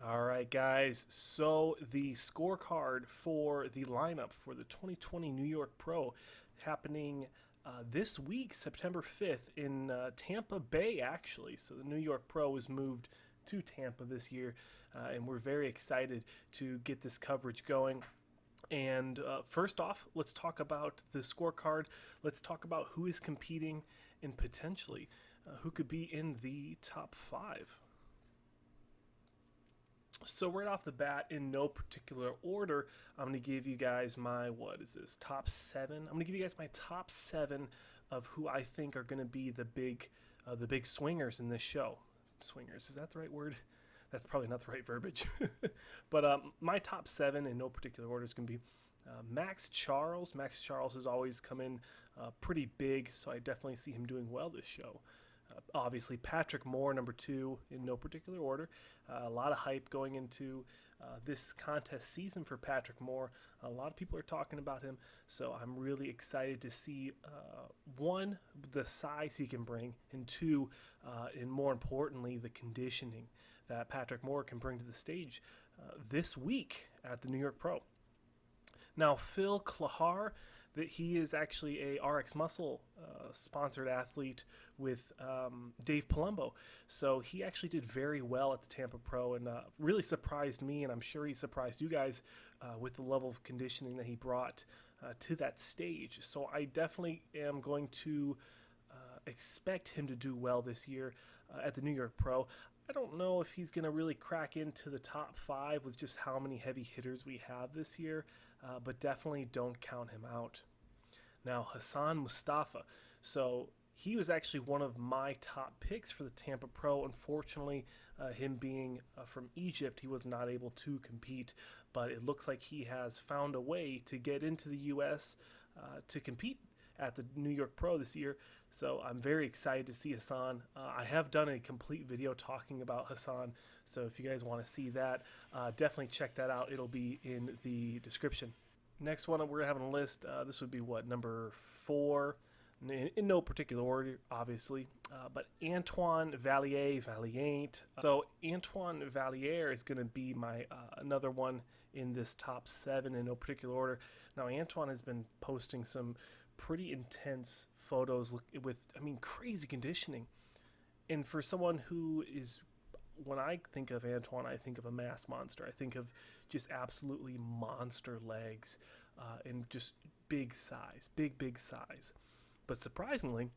All right, guys. So the scorecard for the lineup for the 2020 New York Pro happening this week, September 5th, in Tampa Bay, actually. So the New York Pro was moved to Tampa this year, and we're very excited to get this coverage going. And first off, let's talk about the scorecard. Let's talk about who is competing and potentially who could be in the top five. So right off the bat, in no particular order, I'm going to give you guys my, what is this, top seven. I'm going to give you guys my top seven of who I think are going to be the big swingers in this show. Swingers, is that the right word? That's probably not the right verbiage. But my top seven in no particular order is going to be Maxx Charles. Maxx Charles has always come in pretty big, so I definitely see him doing well this show. Obviously, Patrick Moore, number two, in no particular order. A lot of hype going into this contest season for Patrick Moore. A lot of people are talking about him, so I'm really excited to see, one, the size he can bring, and two, and more importantly, the conditioning that Patrick Moore can bring to the stage this week at the New York Pro. Now, Phil Clahar, that he is actually a RX Muscle sponsored athlete with Dave Palumbo. So he actually did very well at the Tampa Pro and really surprised me, and I'm sure he surprised you guys with the level of conditioning that he brought to that stage. So I definitely am going to expect him to do well this year at the New York Pro. I don't know if he's going to really crack into the top five with just how many heavy hitters we have this year, but definitely don't count him out. Now, Hassan Mustafa. So he was actually one of my top picks for the Tampa Pro. Unfortunately, him being from Egypt, he was not able to compete, but it looks like he has found a way to get into the U.S. To compete at the New York Pro this year. So I'm very excited to see Hassan. I have done a complete video talking about Hassan, so if you guys want to see that, definitely check that out. It'll be in the description. Next one we're having a list. This would be what, number four, in no particular order, obviously. But Antoine Valliere, Valiant. So Antoine Valliere is going to be my another one in this top seven in no particular order. Now Antoine has been posting some pretty intense photos with, I mean, crazy conditioning. And for someone who is, when I think of Antoine, I think of a mass monster. I think of just absolutely monster legs and just big size, big size. But surprisingly,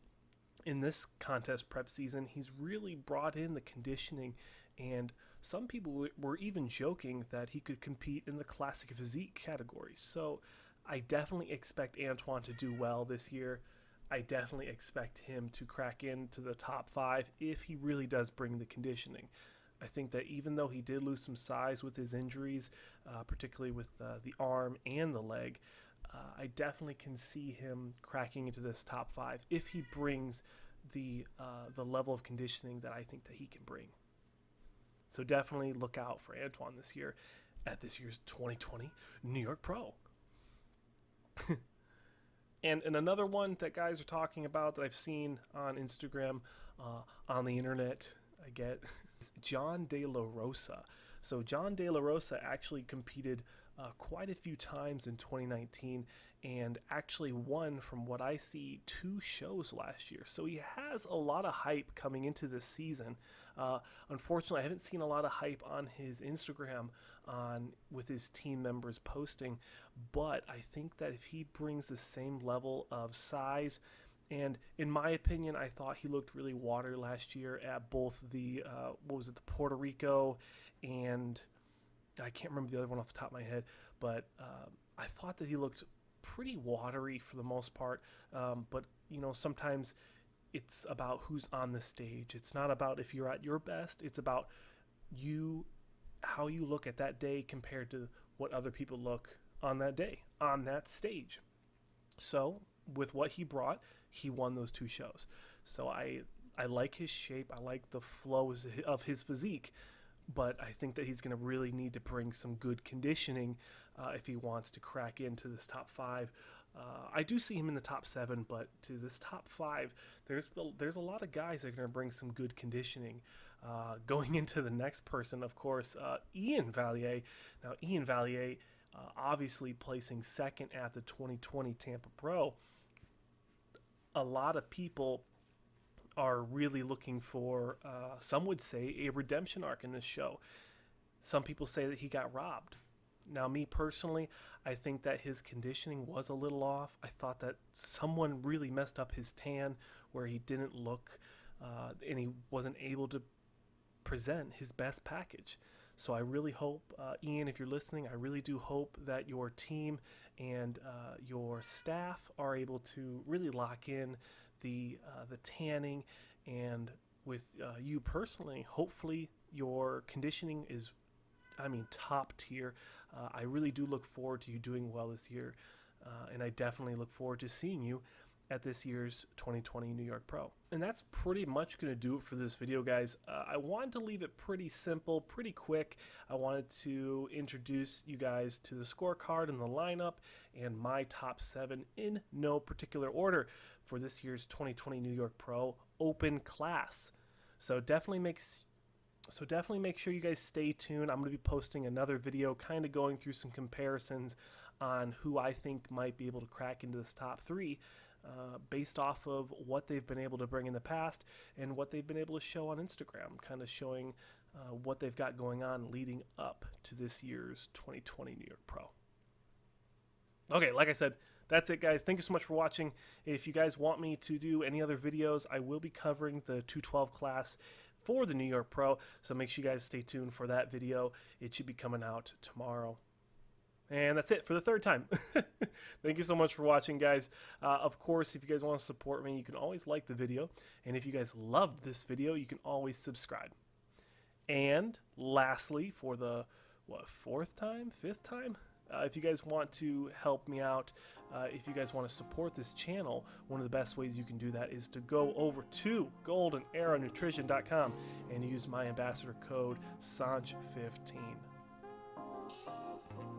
in this contest prep season, he's really brought in the conditioning, and some people were even joking that he could compete in the classic physique category. So I definitely expect Antoine to do well this year. I definitely expect him to crack into the top five if he really does bring the conditioning. I think that even though he did lose some size with his injuries, particularly with the arm and the leg, I definitely can see him cracking into this top five if he brings the level of conditioning that I think that he can bring. So definitely look out for Antoine this year at this year's 2020 New York Pro. And another one that guys are talking about that I've seen on Instagram, on the internet, I get, is Jon De La Rosa. So Jon De La Rosa actually competed quite a few times in 2019 and actually won, from what I see, 2 shows last year. So he has a lot of hype coming into this season. Unfortunately, I haven't seen a lot of hype on his Instagram with his team members posting, but I think that if he brings the same level of size, and in my opinion, I thought he looked really watery last year at both the, the Puerto Rico, and I can't remember the other one off the top of my head, but I thought that he looked pretty watery for the most part. But, you know, sometimes it's about who's on the stage. It's not about if you're at your best. It's about how you look at that day compared to what other people look on that day, on that stage. So with what he brought, he won those 2 shows. So I like his shape. I like the flow of his physique, but I think that he's going to really need to bring some good conditioning if he wants to crack into this top 5 I do see him in the top 7, but to this top 5, there's a lot of guys that are going to bring some good conditioning. Going into the next person, of course, Iain Valliere. Now, Iain Valliere, obviously placing second at the 2020 Tampa Pro. A lot of people are really looking for, some would say, a redemption arc in this show. Some people say that he got robbed. Now, me personally, I think that his conditioning was a little off. I thought that someone really messed up his tan where he didn't look and he wasn't able to present his best package. So I really hope, Iain, if you're listening, I really do hope that your team and your staff are able to really lock in the tanning, and with you personally, hopefully your conditioning is, top tier. I really do look forward to you doing well this year, and I definitely look forward to seeing you at this year's 2020 New York Pro. And that's pretty much going to do it for this video, guys. I wanted to leave it pretty simple, pretty quick. I wanted to introduce you guys to the scorecard and the lineup and my top 7 in no particular order for this year's 2020 New York Pro Open class. So definitely make sure you guys stay tuned. I'm going to be posting another video kind of going through some comparisons on who I think might be able to crack into this top 3 based off of what they've been able to bring in the past and what they've been able to show on Instagram, kind of showing what they've got going on leading up to this year's 2020 New York Pro. Okay, like I said, that's it, guys. Thank you so much for watching. If you guys want me to do any other videos, I will be covering the 212 class for the New York Pro, so make sure you guys stay tuned for that video. It should be coming out tomorrow. And that's it for the 3rd time. Thank you so much for watching, guys. Of course, if you guys want to support me, you can always like the video. And if you guys loved this video, you can always subscribe. And lastly, for the, 4th time? 5th time? If you guys want to help me out, if you guys want to support this channel, one of the best ways you can do that is to go over to goldenarrownutrition.com and use my ambassador code SANCH15.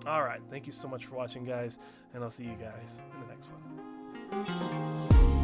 All right, thank you so much for watching, guys, and I'll see you guys in the next one.